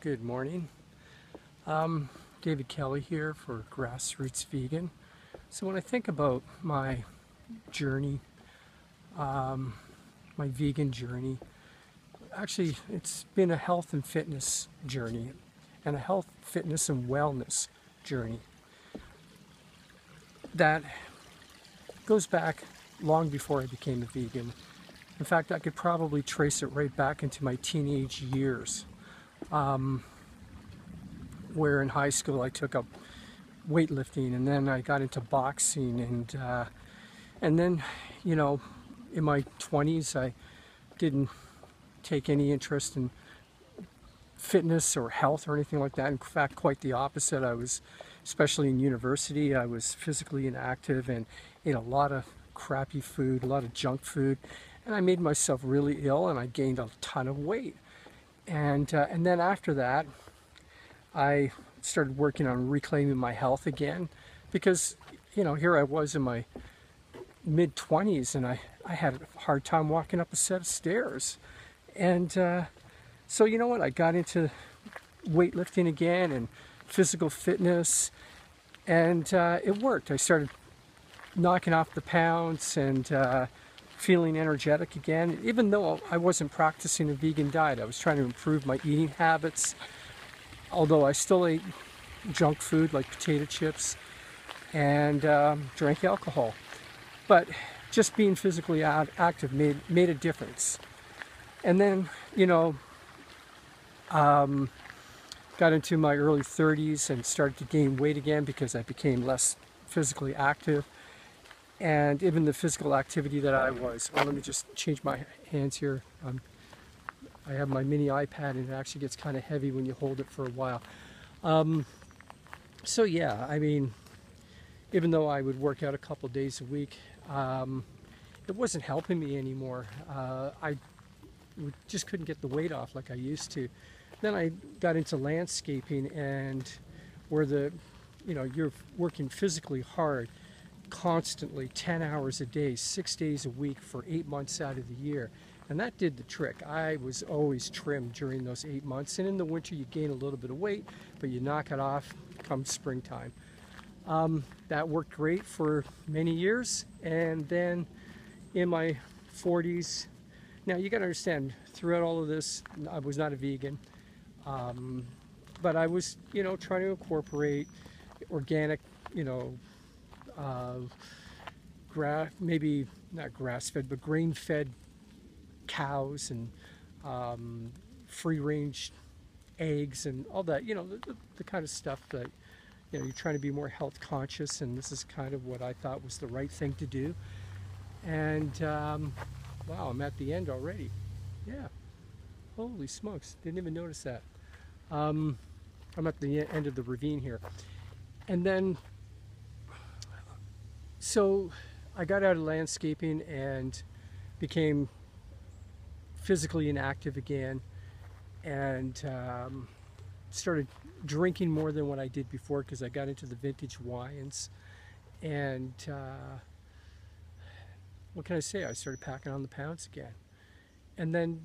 Good morning. David Kelly here for Grassroots Vegan. So when I think about my journey, my vegan journey, actually it's been a health and fitness journey and a health, fitness and wellness journey that goes back long before I became a vegan. In fact, I could probably trace it right back into my teenage years. Where in high school I took up weightlifting, and then I got into boxing, and then, you know, in my 20s I didn't take any interest in fitness or health or anything like that. In fact, quite the opposite. I was, especially in university, I was physically inactive and ate a lot of crappy food, a lot of junk food, and I made myself really ill, and I gained a ton of weight. And then after that, I started working on reclaiming my health again, because, you know, here I was in my mid-20s and I had a hard time walking up a set of stairs. And so, you know what, I got into weightlifting again and physical fitness, and it worked. I started knocking off the pounds and feeling energetic again. Even though I wasn't practicing a vegan diet, I was trying to improve my eating habits. Although I still ate junk food like potato chips and drank alcohol. But just being physically active made a difference. And then, you know, got into my early 30s and started to gain weight again because I became less physically active. And even the physical activity that I was, well, let me just change my hands here. I have my mini iPad, and it actually gets kind of heavy when you hold it for a while. So yeah, I mean, even though I would work out a couple days a week, it wasn't helping me anymore. I just couldn't get the weight off like I used to. Then I got into landscaping, and where you know, you're working physically hard, constantly, 10 hours a day, 6 days a week for 8 months out of the year. And that did the trick. I was always trimmed during those 8 months. And in the winter, you gain a little bit of weight, but you knock it off come springtime. That worked great for many years. And then in my 40s, now you got to understand, throughout all of this, I was not a vegan. But I was, you know, trying to incorporate organic, you know, maybe not grass-fed, but grain-fed cows and free-range eggs and all that, you know, the kind of stuff that, you know, you're trying to be more health conscious, and this is kind of what I thought was the right thing to do. And wow, I'm at the end already. Yeah, holy smokes, didn't even notice that. I'm at the end of the ravine here. And then so I got out of landscaping and became physically inactive again, and started drinking more than what I did before, because I got into the vintage wines. And what can I say? I started packing on the pounds again. And then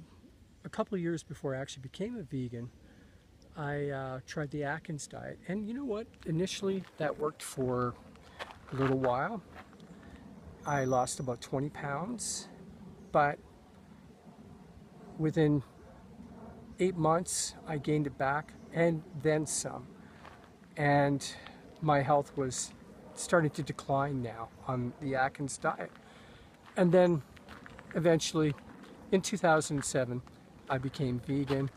a couple of years before I actually became a vegan, I tried the Atkins diet. And you know what? Initially, that worked for a little while. I lost about 20 pounds, but within 8 months, I gained it back and then some. And my health was starting to decline now on the Atkins diet. And then eventually, in 2007, I became vegan,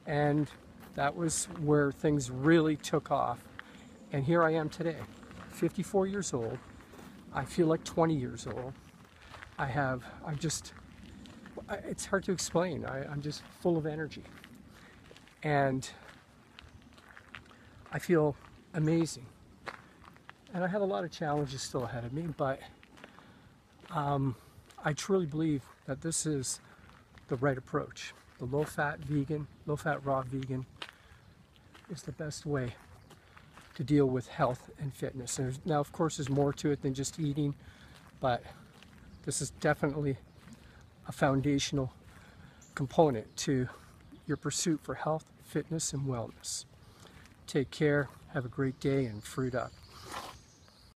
and that was where things really took off. And here I am today, 54 years old. I feel like 20 years old. It's hard to explain. I'm just full of energy. And I feel amazing. And I have a lot of challenges still ahead of me, but I truly believe that this is the right approach. The low-fat vegan, low-fat raw vegan is the best way to deal with health and fitness. Now, of course, there's more to it than just eating, but this is definitely a foundational component to your pursuit for health, fitness, and wellness. Take care, have a great day, and fruit up.